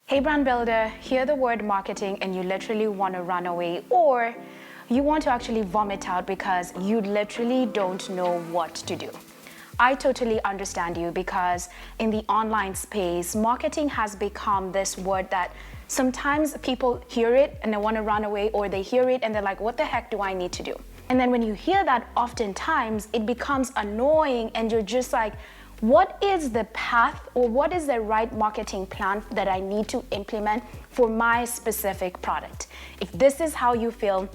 Hey brand builder, hear the word marketing and you literally want to run away, or you want to actually vomit out because you literally don't know what to do. I totally understand you, because in the online space, marketing has become this word that sometimes people hear it and they want to run away, or they hear it and they're like, what the heck do I need to do? And then when you hear that, oftentimes it becomes annoying and you're just like, what is the path or what is the right marketing plan that I need to implement for my specific product? If this is how you feel,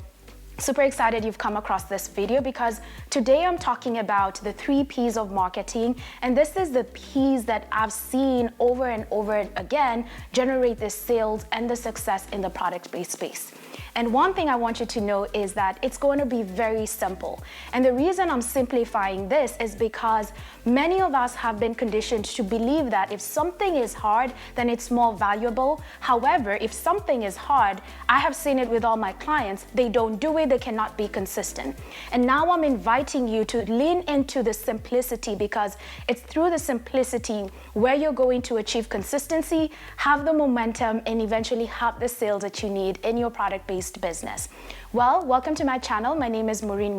super excited you've come across this video, because today I'm talking about the 3 P's of marketing, and this is the P's that I've seen over and over again generate the sales and the success in the product-based space. And one thing I want you to know is that it's going to be very simple. And the reason I'm simplifying this is because many of us have been conditioned to believe that if something is hard, then it's more valuable. However, if something is hard, I have seen it with all my clients, they don't do it, they cannot be consistent. And now I'm inviting you to lean into the simplicity, because it's through the simplicity where you're going to achieve consistency, have the momentum, and eventually have the sales that you need in your product-based business. Well, welcome to my channel. My name is Maureen,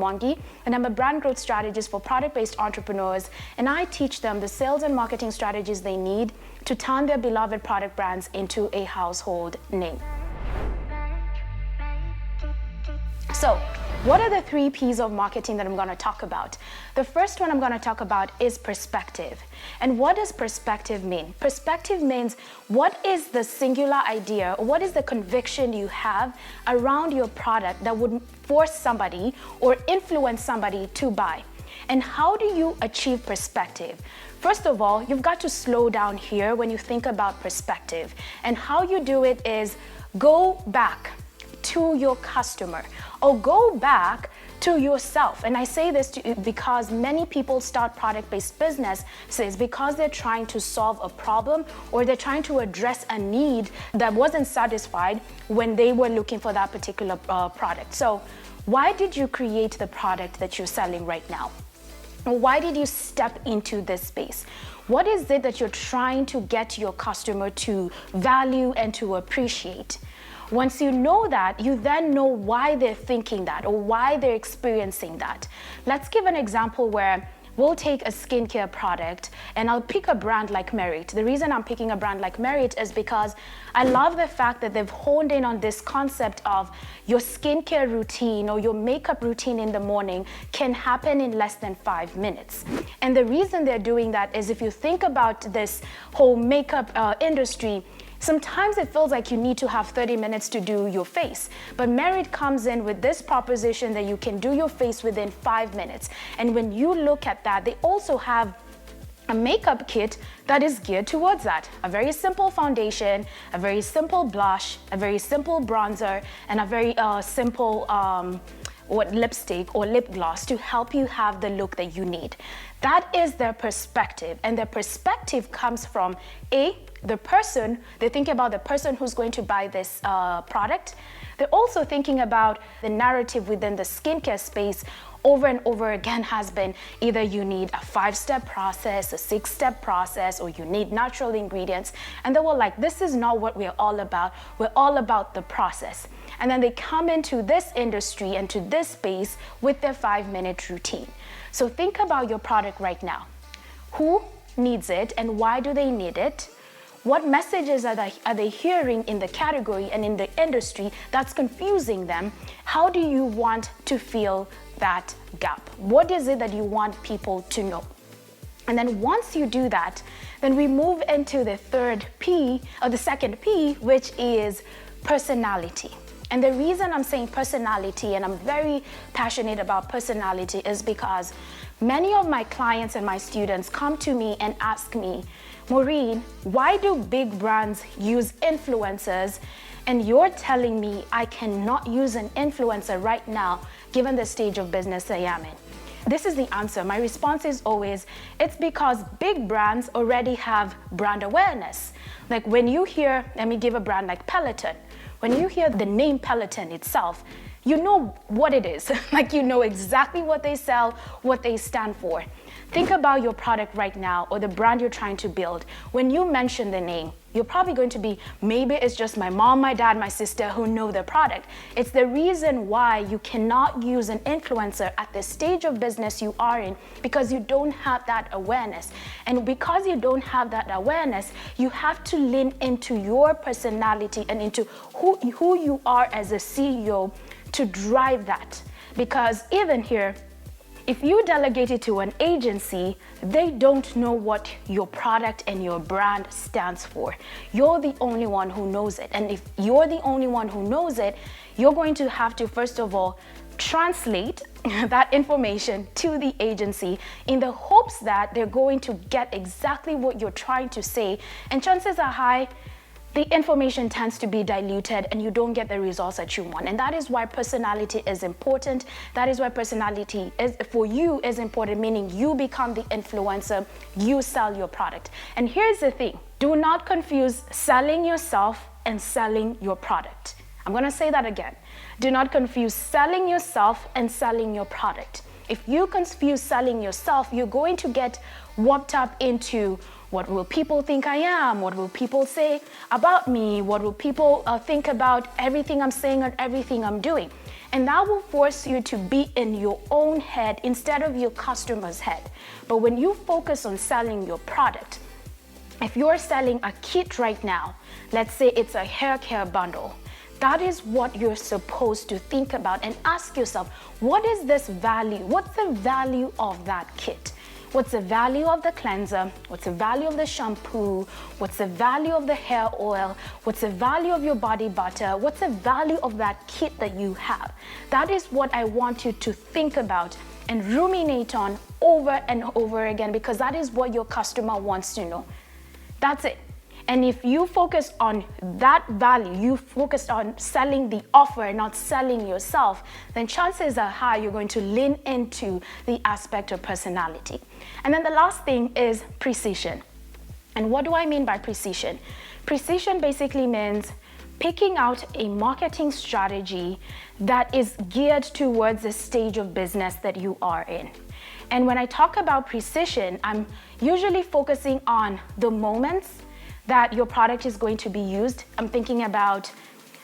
and I'm a brand growth strategist for product-based entrepreneurs, and I teach them the sales and marketing strategies they need to turn their beloved product brands into a household name. So, what are the 3 P's of marketing that I'm going to talk about? The first one I'm going to talk about is perspective. And what does perspective mean? Perspective means, what is the singular idea, or what is the conviction you have around your product that would force somebody or influence somebody to buy? And how do you achieve perspective? First of all, you've got to slow down here when you think about perspective. And how you do it is go back to your customer, or go back to yourself. And I say this because many people start product-based businesses because they're trying to solve a problem, or they're trying to address a need that wasn't satisfied when they were looking for that particular product. So why did you create the product that you're selling right now? Why did you step into this space? What is it that you're trying to get your customer to value and to appreciate? Once you know that, you then know why they're thinking that, or why they're experiencing that. Let's give an example where we'll take a skincare product, and I'll pick a brand like Merit. The reason I'm picking a brand like Merit is because I love the fact that they've honed in on this concept of your skincare routine or your makeup routine in the morning can happen in less than 5 minutes. And the reason they're doing that is, if you think about this whole makeup industry, sometimes it feels like you need to have 30 minutes to do your face. But Merit comes in with this proposition that you can do your face within 5 minutes. And when you look at that, they also have a makeup kit that is geared towards that. A very simple foundation, a very simple blush, a very simple bronzer, and a very simple lipstick or lip gloss to help you have the look that you need. That is their perspective, and their perspective comes from the person. They think about the person who's going to buy this product. They're also thinking about the narrative within the skincare space. Over and over again has been either you need a 5-step process, a 6-step process, or you need natural ingredients. And they were like, this is not what we're all about. We're all about the process. And then they come into this industry and to this space with their 5-minute routine. So think about your product right now. Who needs it and why do they need it? What messages are they hearing in the category and in the industry that's confusing them? How do you want to fill that gap? What is it that you want people to know? And then once you do that, then we move into the 3rd P, or the 2nd P, which is personality. And the reason I'm saying personality, and I'm very passionate about personality, is because many of my clients and my students come to me and ask me, Maureen, why do big brands use influencers? And you're telling me I cannot use an influencer right now, given the stage of business I am in. This is the answer. My response is always, it's because big brands already have brand awareness. Like when you hear, let me give a brand like Peloton. When you hear the name Peloton itself, you know what it is. Like you know exactly what they sell, what they stand for. Think about your product right now or the brand you're trying to build. When you mention the name, you're probably going to be, maybe it's just my mom, my dad, my sister who know the product. It's the reason why you cannot use an influencer at the stage of business you are in, because you don't have that awareness. And because you don't have that awareness, you have to lean into your personality and into who you are as a CEO to drive that. Because even here, if you delegate it to an agency, they don't know what your product and your brand stands for. You're the only one who knows it. And if you're the only one who knows it, you're going to have to, first of all, translate that information to the agency in the hopes that they're going to get exactly what you're trying to say. And chances are high, the information tends to be diluted and you don't get the results that you want. And that is why personality is important. That is why personality is, for you, is important, meaning you become the influencer, you sell your product. And here's the thing, do not confuse selling yourself and selling your product. I'm gonna say that again. Do not confuse selling yourself and selling your product. If you confuse selling yourself, you're going to get warped up into what will people think I am? What will people say about me? What will people think about everything I'm saying and everything I'm doing? And that will force you to be in your own head instead of your customer's head. But when you focus on selling your product, if you're selling a kit right now, let's say it's a hair care bundle, that is what you're supposed to think about and ask yourself, what is this value? What's the value of that kit? What's the value of the cleanser? What's the value of the shampoo? What's the value of the hair oil? What's the value of your body butter? What's the value of that kit that you have? That is what I want you to think about and ruminate on over and over again, because that is what your customer wants to know. That's it. And if you focus on that value, you focus on selling the offer, not selling yourself, then chances are high you're going to lean into the aspect of personality. And then the last thing is precision. And what do I mean by precision? Precision basically means picking out a marketing strategy that is geared towards the stage of business that you are in. And when I talk about precision, I'm usually focusing on the moments that your product is going to be used. I'm thinking about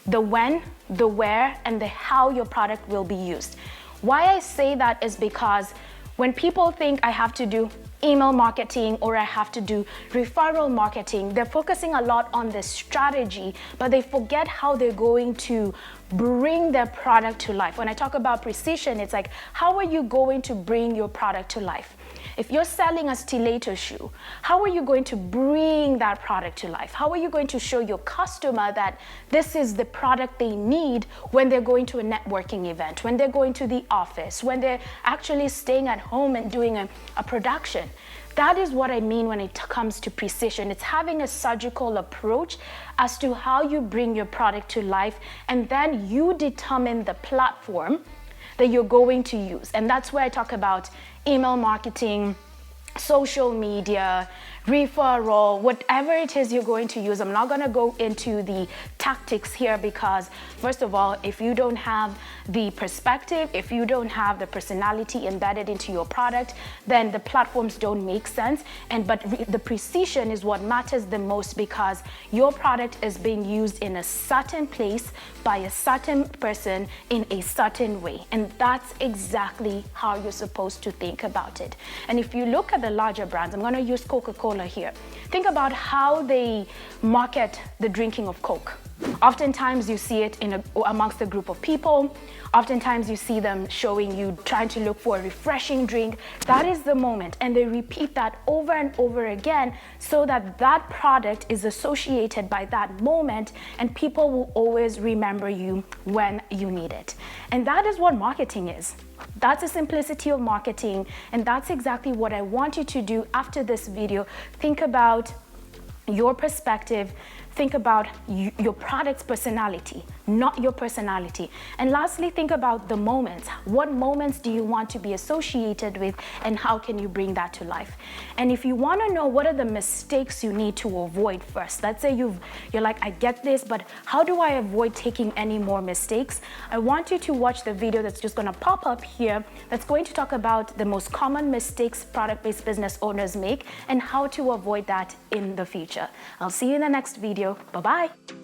the when, the where, and the how your product will be used. Why I say that is because when people think I have to do email marketing or I have to do referral marketing, they're focusing a lot on the strategy, but they forget how they're going to bring their product to life. When I talk about precision, it's like, how are you going to bring your product to life? If you're selling a stiletto shoe, how are you going to bring that product to life? How are you going to show your customer that this is the product they need when they're going to a networking event, when they're going to the office, when they're actually staying at home and doing a production? That is what I mean when it comes to precision. It's having a surgical approach as to how you bring your product to life, and then you determine the platform that you're going to use. And that's where I talk about email marketing, social media, referral, whatever it is you're going to use. I'm not going to go into the tactics here because, first of all, if you don't have the perspective, if you don't have the personality embedded into your product, then the platforms don't make sense. But the precision is what matters the most, because your product is being used in a certain place by a certain person in a certain way. And that's exactly how you're supposed to think about it. And if you look at the larger brands, I'm going to use Coca-Cola here. Think about how they market the drinking of Coke. Oftentimes you see it amongst a group of people. Oftentimes you see them showing you trying to look for a refreshing drink. That is the moment, and they repeat that over and over again so that that product is associated by that moment, and people will always remember you when you need it. And that is what marketing is. That's the simplicity of marketing, and that's exactly what I want you to do after this video. Think about your perspective, think about your product's personality, not your personality. And lastly, think about the moments. What moments do you want to be associated with, and how can you bring that to life? And if you want to know what are the mistakes you need to avoid first, let's say you're like, I get this, but how do I avoid taking any more mistakes? I want you to watch the video that's just going to pop up here that's going to talk about the most common mistakes product-based business owners make and how to avoid that in the future. I'll see you in the next video. Bye-bye.